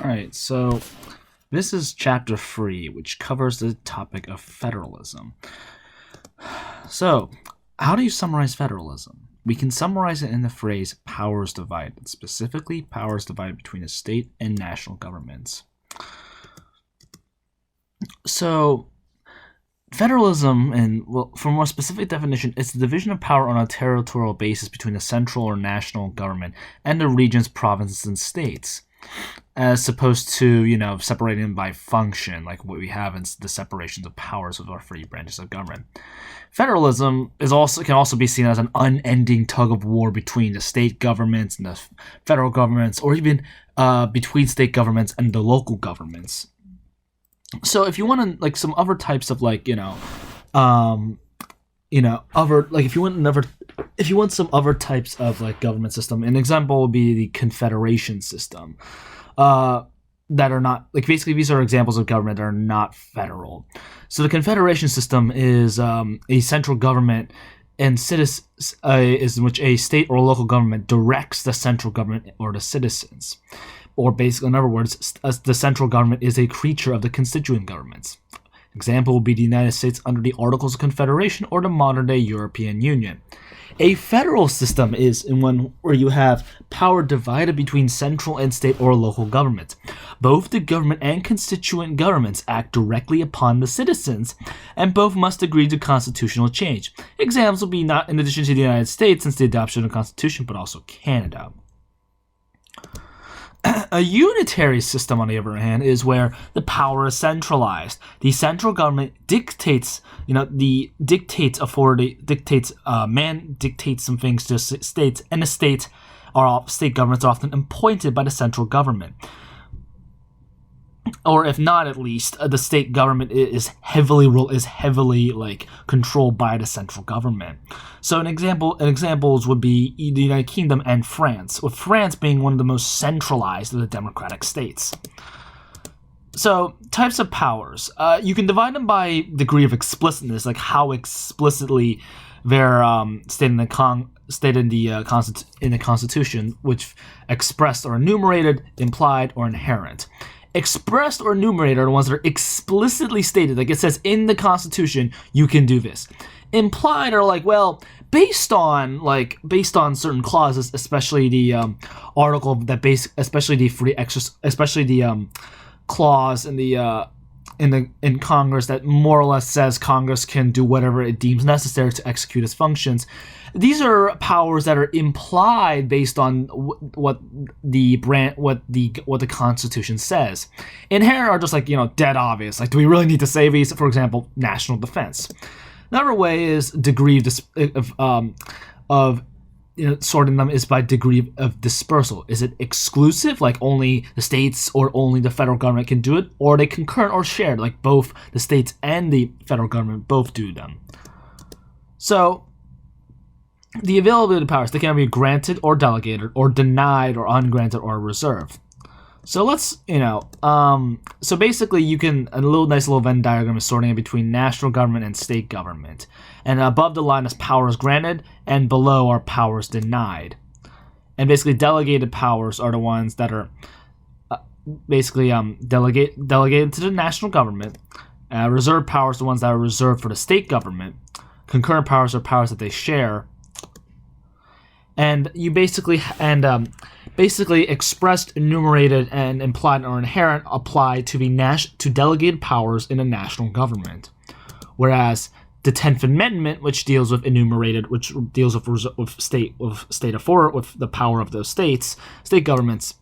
Alright, so this is chapter 3, which covers the topic of federalism. So, how do you summarize federalism? We can summarize it in the phrase powers divided, specifically powers divided between the state and national governments. So, federalism, and for a more specific definition, it's the division of power on a territorial basis between the central or national government and the regions, provinces, and states, as opposed to, separating them by function, like what we have in the separations of powers of our three branches of government. Federalism can also be seen as an unending tug of war between the state governments and the federal governments, or even between state governments and the local governments. So if you want to, some other types of if you want some other types of government system, an example would be the confederation system, that are not, basically these are examples of government that are not federal. So the confederation system is a central government and is in which a state or local government directs the central government or the citizens. Or basically, in other words, the central government is a creature of the constituent governments. Example would be the United States under the Articles of Confederation or the modern-day European Union. A federal system is one where you have power divided between central and state or local governments. Both the government and constituent governments act directly upon the citizens, and both must agree to constitutional change. Examples will be not in addition to the United States since the adoption of the Constitution, but also Canada. A unitary system, on the other hand, is where the power is centralized. The central government dictates some things to states, and the state governments are often appointed by the central government. Or if not, at least the state government is heavily controlled by the central government. So examples would be the United Kingdom and France, with France being one of the most centralized of the democratic states. So types of powers, you can divide them by degree of explicitness, like how explicitly they're stated in the Constitution, which expressed or enumerated, implied, or inherent. Expressed or enumerated are the ones that are explicitly stated, like it says in the Constitution, you can do this. Implied are based on certain clauses, especially the article that especially the clause in Congress that more or less says Congress can do whatever it deems necessary to execute its functions. These are powers that are implied based on what the Constitution says. Inherent are just dead obvious. Do we really need to say these? For example, national defense. Another way is degree of sorting them is by degree of dispersal. Is it exclusive, like only the states or only the federal government can do it, or are they concurrent or shared, like both the states and the federal government both do them? So the availability of powers, they can be granted or delegated, or denied or ungranted or reserved. So let's, so basically you can, nice little Venn diagram is sorting it between national government and state government. And above the line is powers granted, and below are powers denied. And basically delegated powers are the ones that are delegated to the national government. Reserved powers are the ones that are reserved for the state government. Concurrent powers are powers that they share. And you basically expressed, enumerated, and implied or inherent apply to delegated powers in a national government, whereas the 10th Amendment, which deals with enumerated, which deals with the power of those state governments,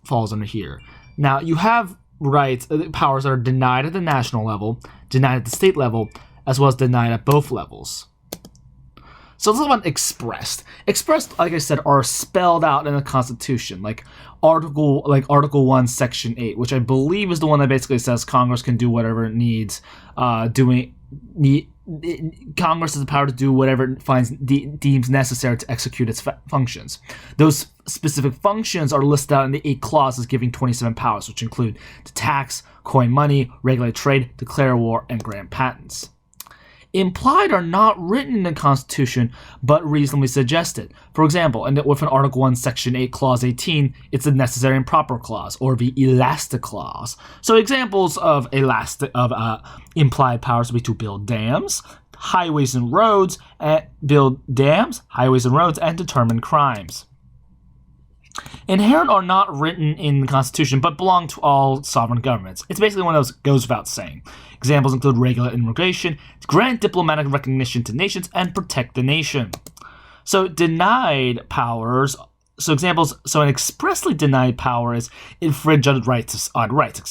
falls under here. Now you have rights, powers that are denied at the national level, denied at the state level, as well as denied at both levels. So let's talk about expressed. Expressed, like I said, are spelled out in the Constitution, like Article 1, Section 8, which I believe is the one that basically says Congress can do whatever it needs. Congress has the power to do whatever it deems necessary to execute its functions. Those specific functions are listed out in the 8 clauses giving 27 powers, which include to tax, coin money, regulate trade, declare war, and grant patents. implied are not written in the Constitution, but reasonably suggested. For example, within Article 1, Section 8, Clause 18, it's the necessary and proper clause, or the elastic clause. So examples of implied powers would be to build dams, highways and roads, and determine crimes. Inherent are not written in the Constitution, but belong to all sovereign governments. It's basically one of those goes without saying. Examples include regulate immigration, grant diplomatic recognition to nations, and protect the nation. So denied powers. So examples. So an expressly denied power is infringe on rights,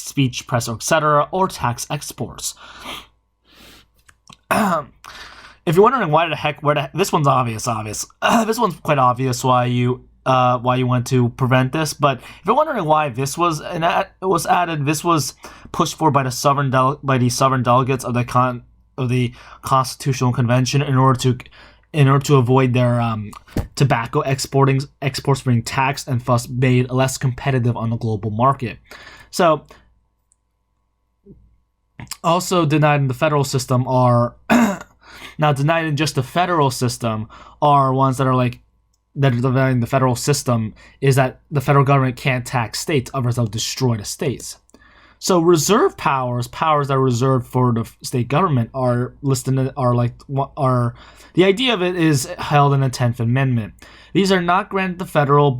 speech, press, etc., or tax exports. If you're wondering this one's obvious. This one's quite obvious why you want to prevent this, but if you're wondering why this was added, this was pushed for by the sovereign delegates of the Constitutional Convention in order to avoid their tobacco exports being taxed and thus made less competitive on the global market. So, also denied in the federal system are now denied in just the federal system are ones that are denying the federal system is that the federal government can't tax states, otherwise they'll destroy the states. So reserve powers that are reserved for the state government the idea of it is held in the 10th Amendment. These are not granted to the federal,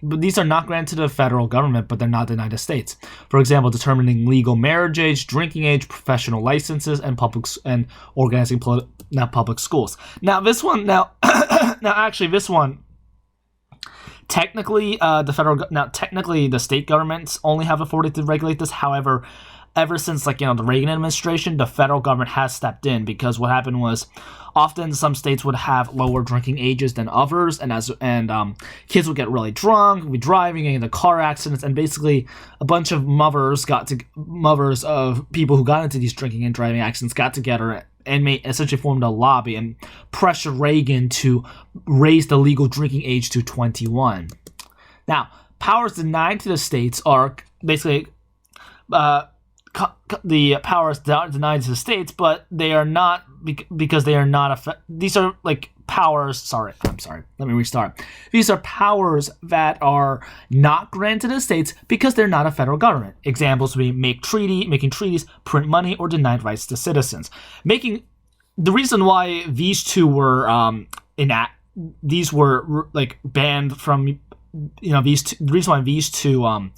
these are not granted to the federal government, but they're not denied to states. For example, determining legal marriage age, drinking age, professional licenses, and organizing public schools. Now this one, this one. Technically, the state governments only have authority to regulate this. However, ever since the Reagan administration, the federal government has stepped in, because what happened was often some states would have lower drinking ages than others, and kids would get really drunk, be driving, getting into car accidents, and basically a bunch of mothers of people who got into these drinking and driving accidents got together and essentially formed a lobby and pressured Reagan to raise the legal drinking age to 21. Now, powers denied to the states are basically the powers denied to the states, but they are not because they are not these are powers. Sorry. Let me restart. These are powers that are not granted to the states because they're not a federal government. Examples would be making treaties, print money, or denied rights to citizens. The reason why these two were banned from the reason why these two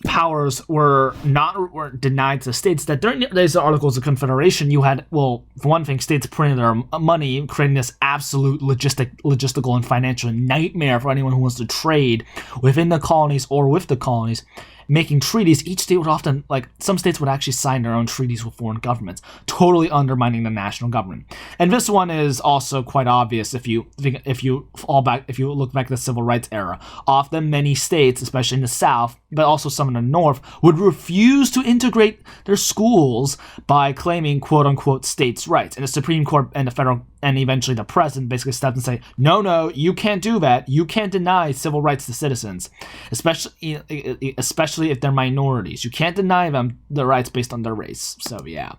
powers were denied to states, that during these Articles of Confederation, you had, well, for one thing, states printing their money, creating this absolute logistical and financial nightmare for anyone who wants to trade within the colonies or with the colonies. Making treaties, each state would often, some states would actually sign their own treaties with foreign governments, totally undermining the national government. And this one is also quite obvious if you look back at the Civil Rights era. Often many states, especially in the South, but also some in the North, would refuse to integrate their schools by claiming quote-unquote states' rights. And the Supreme Court and the federal and eventually the president basically stepped and say, no, you can't do that. You can't deny civil rights to citizens, especially if they're minorities. You can't deny them the rights based on their race. So, yeah.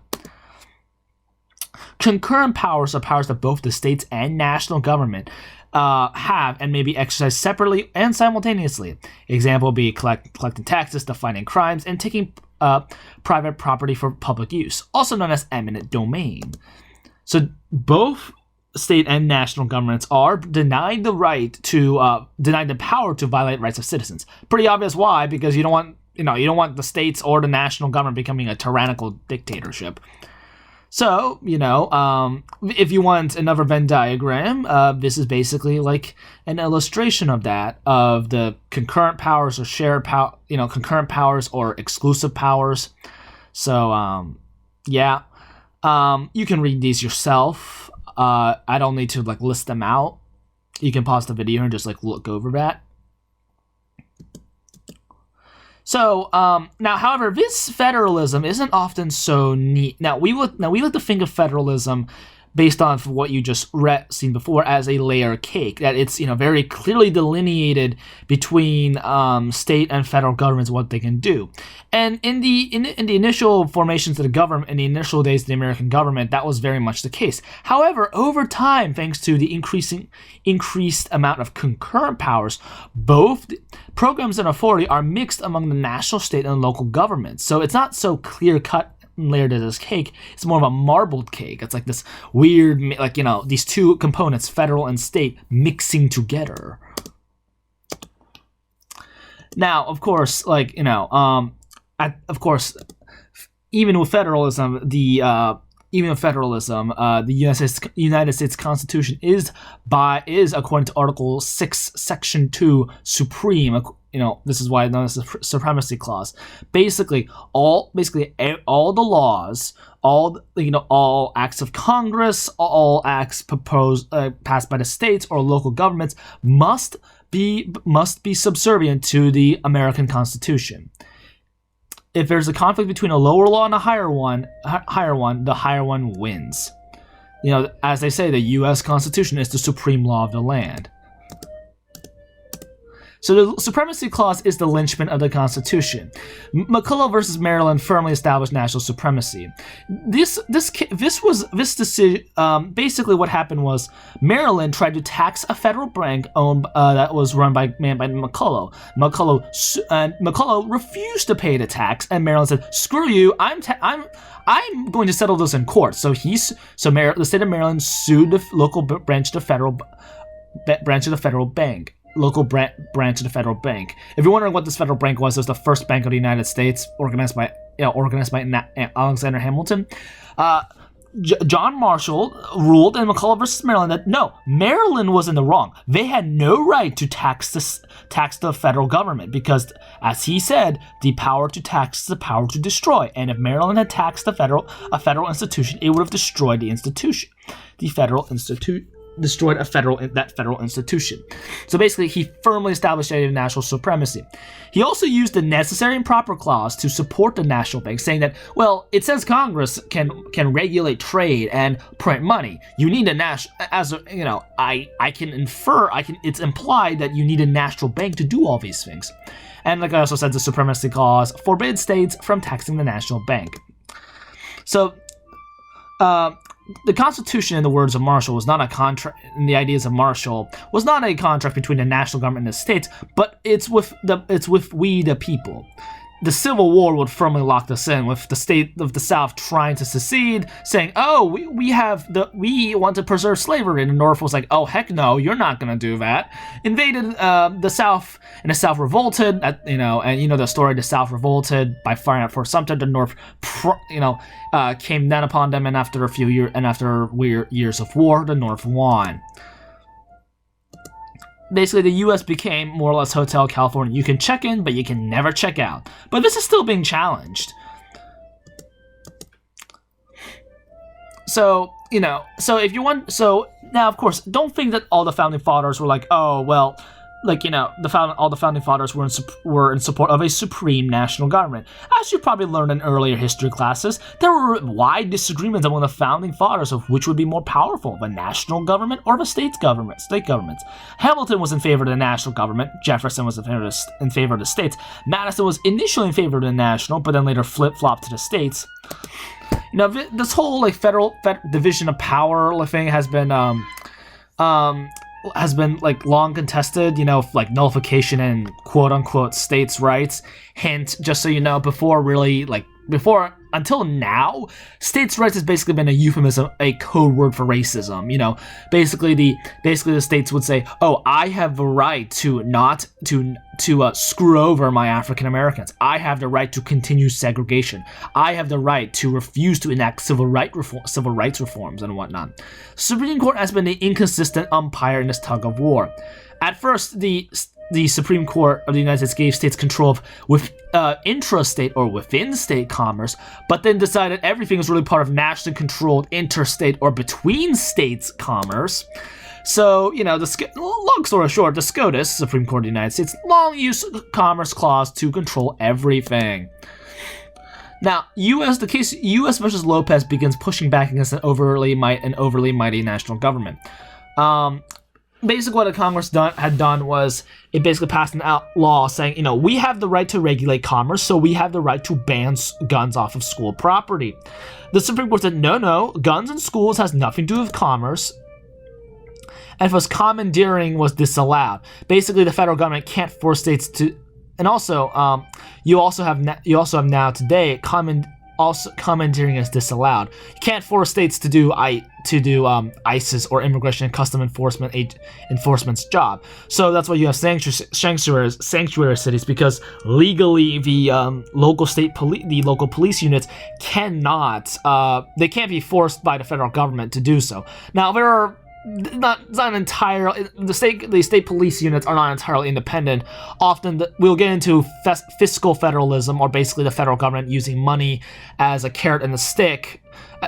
Concurrent powers are powers that both the states and national government have and may be exercised separately and simultaneously. Example would be collecting taxes, defining crimes, and taking private property for public use, also known as eminent domain. So both state and national governments are denied the power to violate rights of citizens. Pretty obvious why, because you don't want the states or the national government becoming a tyrannical dictatorship. So, if you want another Venn diagram, this is basically an illustration of that, of the concurrent powers or shared power, concurrent powers or exclusive powers. So, yeah. You can read these yourself. I don't need to list them out. You can pause the video and just look over that. So now, however, this federalism isn't often so neat. Now we like to think of federalism based on what you just seen before, as a layer cake, that it's very clearly delineated between state and federal governments what they can do. And in the initial formations of the government, in the initial days of the American government, that was very much the case. However, over time, thanks to the increased amount of concurrent powers, both programs and authority are mixed among the national, state, and local governments. So it's not so clear-cut layered to this cake. It's more of a marbled cake. It's like this weird, these two components, federal and state, mixing together. Now, of course, even with federalism, the United States Constitution is according to Article 6, Section 2, supreme. This is why it's known as the Supremacy Clause. Basically all the laws, all acts of Congress, all acts passed by the states or local governments must be subservient to the American Constitution. If there's a conflict between a lower law and a higher one, the higher one wins. As they say, the U.S. Constitution is the supreme law of the land. So the Supremacy Clause is the linchpin of the Constitution. McCulloch versus Maryland firmly established national supremacy. This decision, basically what happened was Maryland tried to tax a federal bank owned that was run by McCulloch. McCulloch refused to pay the tax, and Maryland said, "Screw you! I'm going to settle this in court." So the state of Maryland sued the local branch of the federal bank. Local branch of the federal bank. If you're wondering what this federal bank was, it was the first bank of the United States, organized by Alexander Hamilton. John Marshall ruled in McCulloch versus Maryland that no, Maryland was in the wrong. They had no right to tax the federal government because, as he said, the power to tax is the power to destroy. And if Maryland had taxed a federal institution, it would have destroyed the institution. Destroyed that federal institution. So basically, he firmly established a national supremacy. He also used the necessary and proper clause to support the national bank, saying that, well, it says Congress can regulate trade and print money. You need a national, it's implied that you need a national bank to do all these things. And like I also said, the Supremacy Clause forbids states from taxing the national bank. So, the Constitution, in the words of Marshall, was not a contract. In the ideas of Marshall, was not a contract between the national government and the states, but it's with we the people. The Civil War would firmly lock this in, with the state of the South trying to secede, saying, "Oh, we want to preserve slavery," and the North was like, "Oh, heck no, you're not gonna do that." Invaded the South, and the South revolted. And the story: the South revolted by firing at Fort Sumter. The North, came down upon them, and after a few years of war, the North won. Basically, the U.S. became more or less Hotel California. You can check in, but you can never check out. But this is still being challenged. So now, of course, don't think that all the founding fathers were like, oh, well, all the founding fathers were in support of a supreme national government. As you probably learned in earlier history classes, there were wide disagreements among the founding fathers of which would be more powerful, the national government or the state governments. Hamilton was in favor of the national government. Jefferson was in favor of the states. Madison was initially in favor of the national, but then later flip-flopped to the states. This whole federal division of power thing has been long contested, nullification and quote-unquote states' rights. Hint, just so you know, until now, states' rights has basically been a euphemism, a code word for racism. Basically the states would say, "Oh, I have the right to screw over my African Americans. I have the right to continue segregation. I have the right to refuse to enact civil rights reforms and whatnot." Supreme Court has been the inconsistent umpire in this tug of war. At first, the Supreme Court of the United States gave states control with intrastate or within-state commerce, but then decided everything was really part of nationally controlled interstate or between-states commerce. So, long story short, the SCOTUS, Supreme Court of the United States, long used Commerce Clause to control everything. Now, the case U.S. versus Lopez begins pushing back against an overly mighty national government. Basically, what the Congress had done was it basically passed an law saying, we have the right to regulate commerce, so we have the right to ban guns off of school property. The Supreme Court said, no, guns in schools has nothing to do with commerce. And if commandeering was disallowed, basically the federal government can't force states to. And also, you also have now today commandeering is disallowed. You can't force states to do ICE's or Immigration and Custom Enforcement's job. So that's why you have sanctuary cities, because legally the local police units can't be forced by the federal government to do so. Now there are. The state police units are not entirely independent. Often we'll get into fiscal federalism, or basically the federal government using money as a carrot and a stick,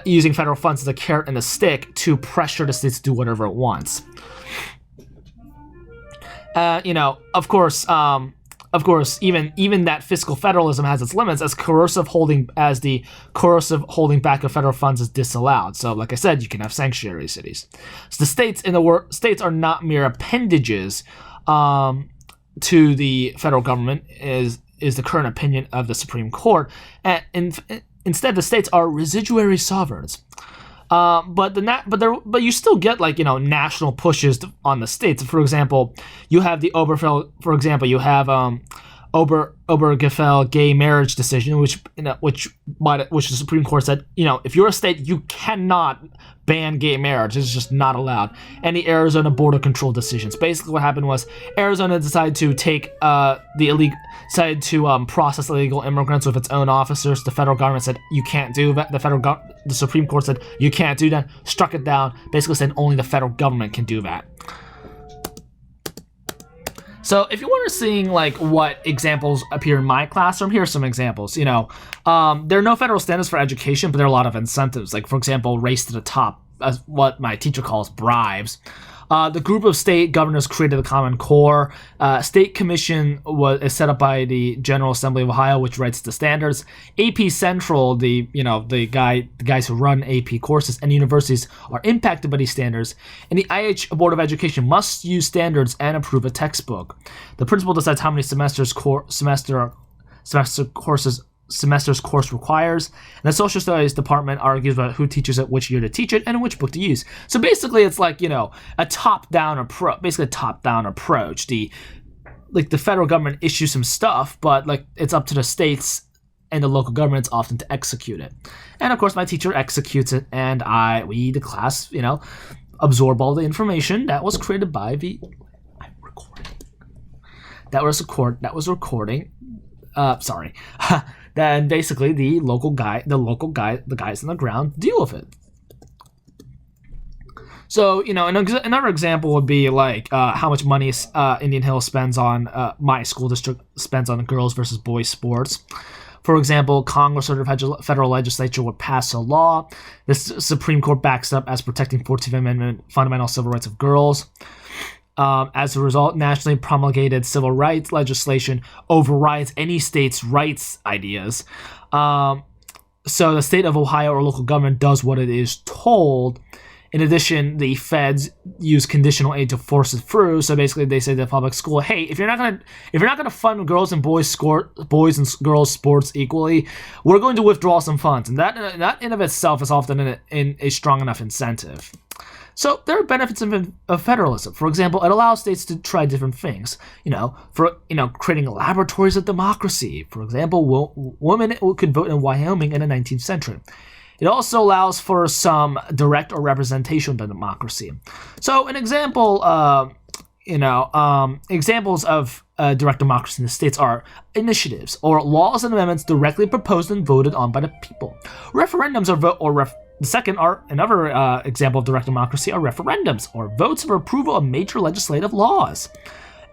using federal funds as a carrot and a stick to pressure the states to do whatever it wants. Of course, even that fiscal federalism has its limits, as the coercive holding back of federal funds is disallowed. So, like I said, you can have sanctuary cities. So the states are not mere appendages to the federal government, is the current opinion of the Supreme Court. And instead, the states are residuary sovereigns. But you still get national pushes on the states. For example, you have the Obergefell gay marriage decision, which the Supreme Court said, if you're a state, you cannot ban gay marriage. It's just not allowed. And the Arizona border control decisions. Basically, what happened was Arizona decided to process illegal immigrants with its own officers. The federal government said you can't do that. The Supreme Court said you can't do that. Struck it down. Basically, saying only the federal government can do that. So if you want to see what examples appear in my classroom, here are some examples. There are no federal standards for education, but there are a lot of incentives. Like, for example, race to the top, as what my teacher calls bribes. The group of state governors created the Common Core. State Commission is set up by the General Assembly of Ohio, which writes the standards. AP Central, the guys who run AP courses and universities are impacted by these standards. And the IH Board of Education must use standards and approve a textbook. The principal decides how many semesters course requires, and the social studies department argues about who teaches it, which year to teach it, and which book to use. So basically, it's a top-down approach. The federal government issues some stuff, but it's up to the states and the local governments often to execute it. And of course, my teacher executes it, and the class, absorb all the information that was created by the. I'm recording. That was recording. Sorry. Then basically the guys on the ground deal with it. So, another example would be how much money Indian Hill spends on, my school district spends on girls versus boys sports. For example, Congress or the federal legislature would pass a law. The Supreme Court backs up as protecting 14th Amendment fundamental civil rights of girls. As a result, nationally promulgated civil rights legislation overrides any state's rights ideas. So the state of Ohio or local government does what it is told. In addition, the feds use conditional aid to force it through. So basically, they say to the public school, "Hey, if you're not gonna fund girls and boys girls sports equally, we're going to withdraw some funds." And that in of itself is often in a strong enough incentive. So there are benefits of federalism. For example, it allows states to try different things. Creating laboratories of democracy. For example, women could vote in Wyoming in the 19th century. It also allows for some direct or representational democracy. So an example, examples of direct democracy in the states are initiatives or laws and amendments directly proposed and voted on by the people. Referendums the second are another example of direct democracy are referendums or votes for approval of major legislative laws.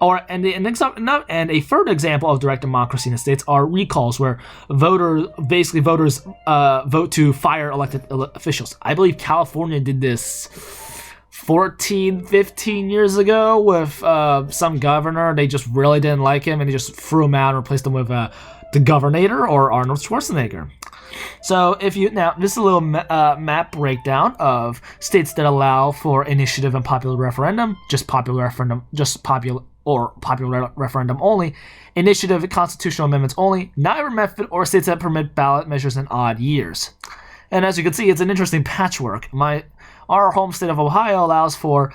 And a third example of direct democracy in the states are recalls, where voters vote to fire elected officials. I believe California did this 15 years ago with some governor. They just really didn't like him, and they just threw him out and replaced him with the governor or Arnold Schwarzenegger. So if you now, this is a little map breakdown of states that allow for initiative and popular referendum, just popular referendum only, initiative constitutional amendments only, neither method, or states that permit ballot measures in odd years. And as you can see, it's an interesting patchwork. Our home state of Ohio allows for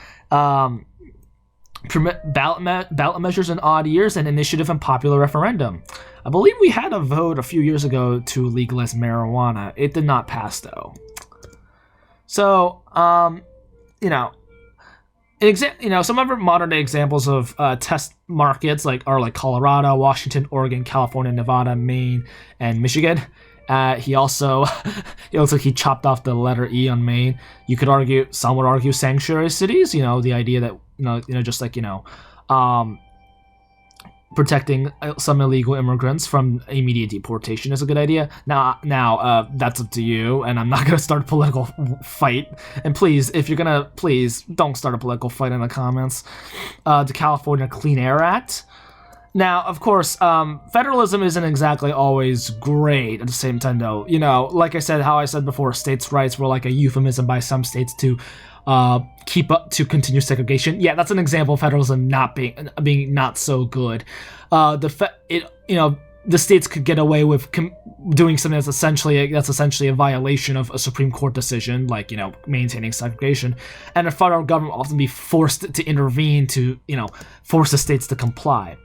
permit ballot measures in odd years and initiative and popular referendum. I believe we had a vote a few years ago to legalize marijuana. It did not pass, though. So, some other modern day examples of test markets are Colorado, Washington, Oregon, California, Nevada, Maine, and Michigan. He chopped off the letter E on Maine. Some would argue sanctuary cities. The idea that protecting some illegal immigrants from immediate deportation is a good idea. Now, that's up to you, and I'm not gonna start a political fight. And please, if you're gonna, please don't start a political fight in the comments. The California Clean Air Act. Now, of course, federalism isn't exactly always great at the same time, though. Like I said before, states' rights were like a euphemism by some states to continue segregation. Yeah, that's an example of federalism not being not so good. The states could get away with doing something that's essentially a violation of a Supreme Court decision, like maintaining segregation, and the federal government will often be forced to intervene to force the states to comply.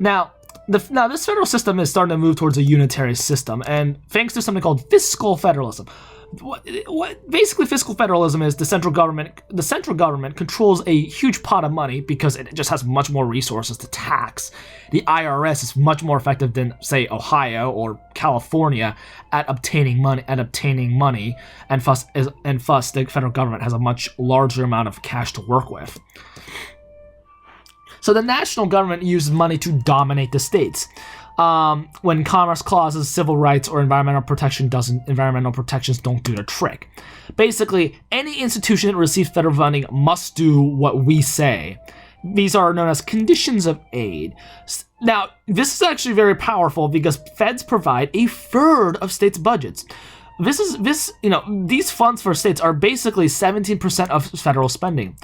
Now this federal system is starting to move towards a unitary system, and thanks to something called fiscal federalism. What basically fiscal federalism is, the central government controls a huge pot of money because it just has much more resources to tax. The IRS is much more effective than, say, Ohio or California at obtaining money, and thus the federal government has a much larger amount of cash to work with. So the national government uses money to dominate the states. When commerce clauses, civil rights, or environmental protections don't do the trick. Basically, any institution that receives federal funding must do what we say. These are known as conditions of aid. Now, this is actually very powerful because feds provide a third of states' budgets. These funds for states are basically 17% of federal spending.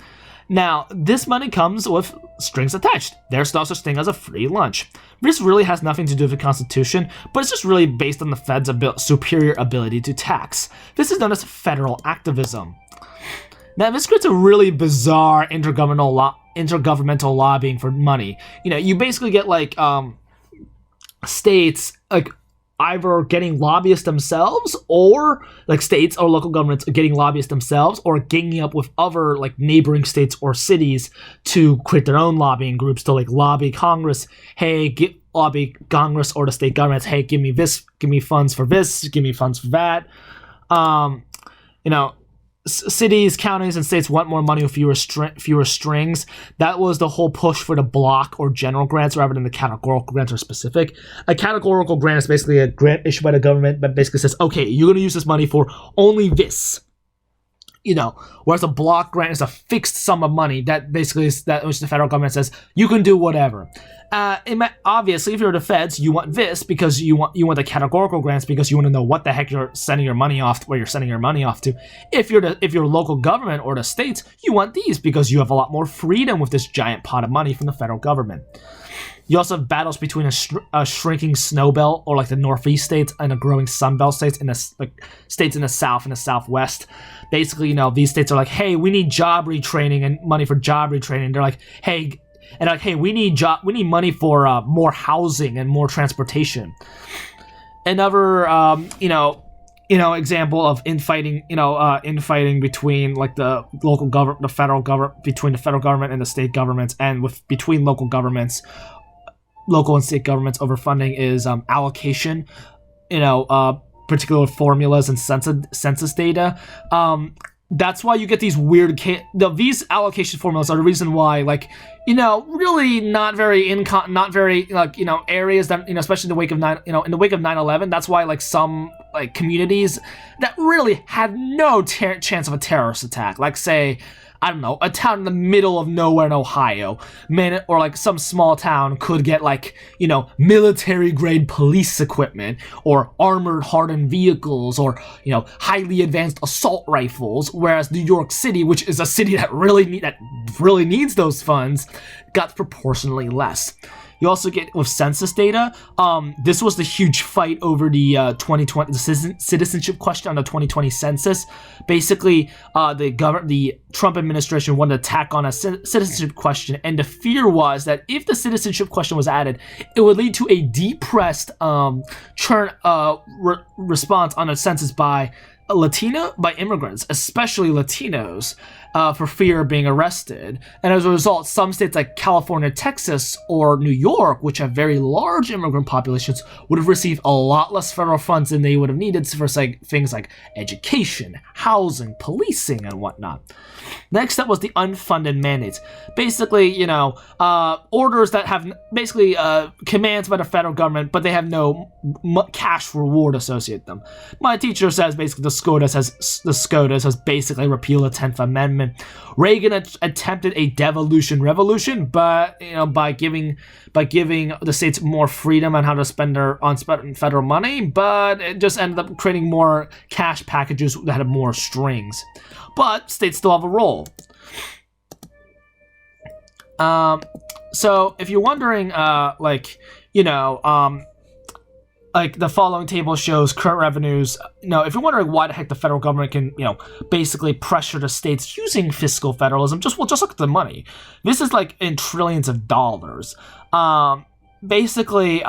Now, this money comes with strings attached. There's no such thing as a free lunch. This really has nothing to do with the Constitution, but it's just really based on the Fed's superior ability to tax. This is known as federal activism. Now, this creates a really bizarre intergovernmental lobbying for money. You basically get states either getting lobbyists themselves, or states or local governments getting lobbyists themselves, or ganging up with other neighboring states or cities to create their own lobbying groups to lobby Congress. Lobby Congress or the state governments. Hey, give me this, give me funds for this, give me funds for that. Cities, counties, and states want more money with fewer strings. That was the whole push for the block or general grants rather than the categorical grants or specific. A categorical grant is basically a grant issued by the government that basically says, okay, you're going to use this money for only this. Whereas a block grant is a fixed sum of money that basically is that which the federal government says you can do whatever. Obviously, if you're the feds, you want this because you want the categorical grants because you want to know what the heck you're sending your money off to, where you're sending your money off to. If you're local government or the states, you want these because you have a lot more freedom with this giant pot of money from the federal government. You also have battles between a shrinking snow belt, or the northeast states, and a growing sun belt states, in the states in the south and the southwest. Basically, these states are like, hey, we need job retraining and money for job retraining. They're like, hey, we need money for more housing and more transportation. Another, example of infighting between the local government, the federal government, between the federal government and the state governments, and between local and state governments over funding is allocation. Particular formulas and census data. That's why you get these weird these allocation formulas are the reason why really not very areas that especially in the wake of 9/11. That's why some communities that really had no chance of a terrorist attack, say I don't know, a town in the middle of nowhere in Ohio, or like some small town could get like, military grade police equipment or armored hardened vehicles or, highly advanced assault rifles, whereas New York City, which is a city that really needs those funds, got proportionally less. You also get with census data. This was the huge fight over the 2020 citizenship question on the 2020 census. Basically, the Trump administration wanted to tack on a citizenship question, and the fear was that if the citizenship question was added, it would lead to a depressed response on a census by immigrants, especially Latinos, for fear of being arrested. And as a result, some states like California, Texas, or New York, which have very large immigrant populations, would have received a lot less federal funds than they would have needed for things like education, housing, policing, and whatnot. Next up was the unfunded mandates. Basically, orders that have commands by the federal government, but they have no cash reward associated with them. My teacher says basically the SCOTUS has basically repealed the 10th Amendment. Reagan attempted a devolution revolution, but by giving the states more freedom on how to spend federal money, but it just ended up creating more cash packages that had more strings. But states still have a role. So if you're wondering, like the following table shows current revenues. If you're wondering why the heck the federal government can, basically pressure the states using fiscal federalism, just look at the money. This is like in trillions of dollars. Basically,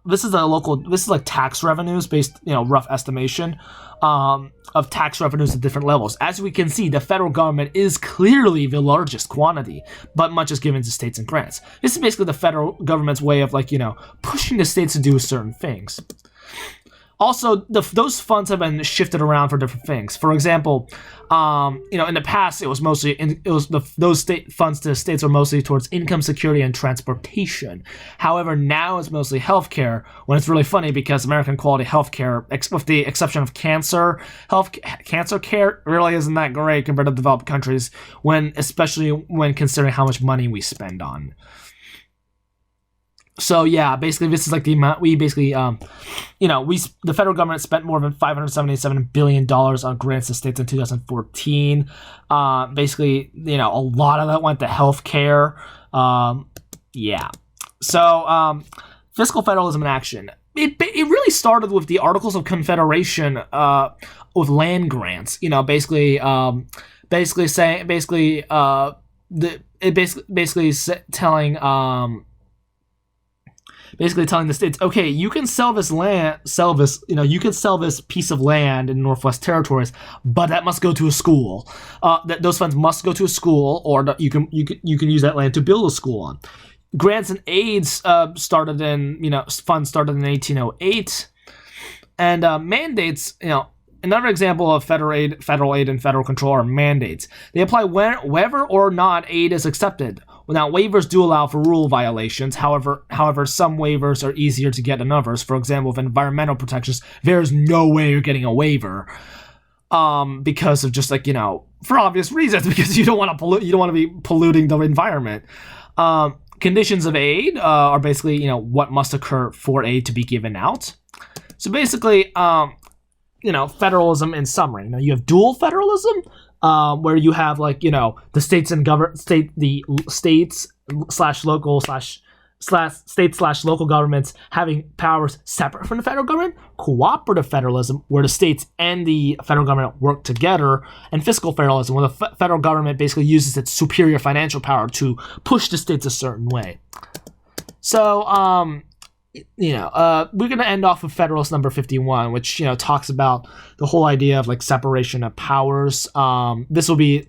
this is like tax revenues based, rough estimation of tax revenues at different levels. As we can see, the federal government is clearly the largest quantity, but much is given to states and grants. This is basically the federal government's way of pushing the states to do certain things. Also, those funds have been shifted around for different things. For example, in the past, those state funds to states were mostly towards income security and transportation. However, now it's mostly healthcare. When it's really funny because American quality healthcare, with the exception of cancer care, really isn't that great compared to developed countries. Especially when considering how much money we spend on. So yeah, basically this is like the amount we basically, the federal government spent more than $577 billion on grants to states in 2014. Basically, a lot of that went to healthcare. Yeah. So, fiscal federalism in action. It really started with the Articles of Confederation, with land grants. Basically telling the states, okay, you can sell this piece of land in Northwest Territories, but that must go to a school. Those funds must go to a school, or you can use that land to build a school on. Grants and aids started in 1808, and mandates. Another example of federal aid, and federal control are mandates. They apply whether or not aid is accepted. Now, waivers do allow for rule violations. However, some waivers are easier to get than others. For example, with environmental protections, there's no way you're getting a waiver, because of just for obvious reasons, because you don't want to pollute, you don't want to be polluting the environment. Conditions of aid are basically what must occur for aid to be given out. So basically, federalism in summary. You have dual federalism, where you have the states and the states/local governments having powers separate from the federal government. Cooperative federalism, where the states and the federal government work together. And fiscal federalism, where the federal government basically uses its superior financial power to push the states a certain way. So, we're going to end off with Federalist number 51, which, talks about the whole idea of separation of powers. This will be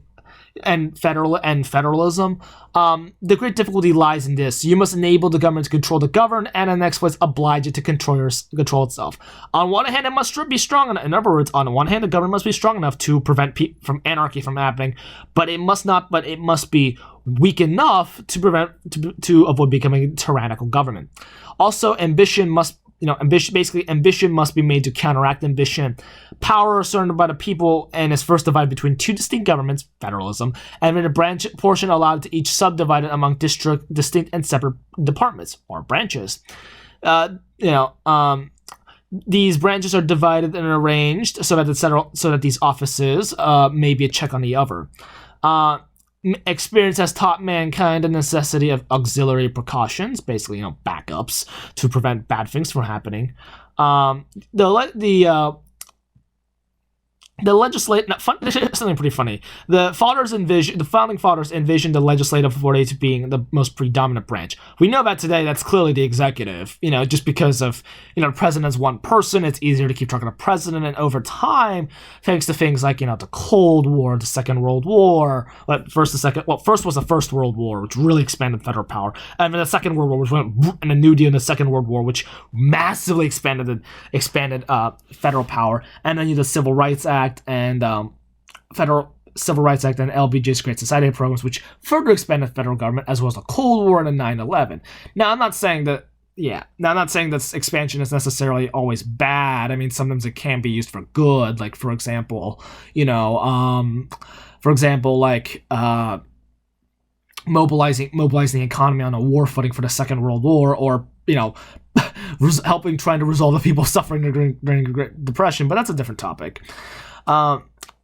federalism. The great difficulty lies in this. You must enable the government to control the governed, and in the next place, oblige it to control itself. On one hand, it must be strong enough. In other words, on one hand, the government must be strong enough to prevent anarchy from happening, but it must be weak enough to avoid becoming a tyrannical government. Also, ambition must ambition must be made to counteract ambition. Power is certain by the people and is first divided between two distinct governments, federalism, and then a branch portion allowed to each subdivided among distinct and separate departments or branches. These branches are divided and arranged so that these offices may be a check on the other. Experience has taught mankind the necessity of auxiliary precautions, basically, backups to prevent bad things from happening. Something pretty funny. The founding fathers envisioned the legislative authority to being the most predominant branch. We know that today that's clearly the executive. Just because of the president's one person, it's easier to keep track of the president. And over time, thanks to things like the Cold War, the Second World War, first was the First World War, which really expanded federal power, and then the Second World War, which went and the New Deal in the Second World War, which massively expanded federal power, and then the Civil Rights Act and Federal Civil Rights Act and LBJ's Great Society programs, which further expanded federal government, as well as the Cold War and the 9/11. Now, I'm not saying that expansion is necessarily always bad. I mean, sometimes it can be used for good. Like, for example, mobilizing the economy on a war footing for the Second World War, or trying to resolve the people suffering during the Great Depression. But that's a different topic.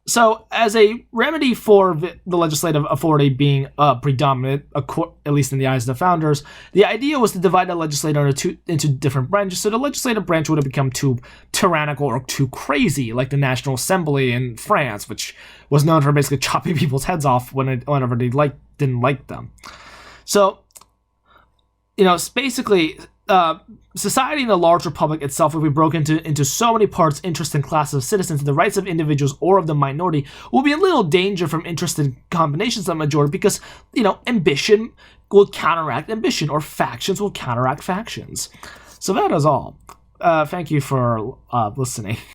So, as a remedy for the legislative authority being predominant, at least in the eyes of the founders, the idea was to divide the legislature into different branches, so the legislative branch would have become too tyrannical or too crazy, like the National Assembly in France, which was known for basically chopping people's heads off whenever they didn't like them. So, it's basically society in the large republic itself will be broken into so many parts, interests, and classes of citizens, the rights of individuals or of the minority will be in little danger from interested combinations of the majority, because, ambition will counteract ambition, or factions will counteract factions. So that is all. Thank you for listening.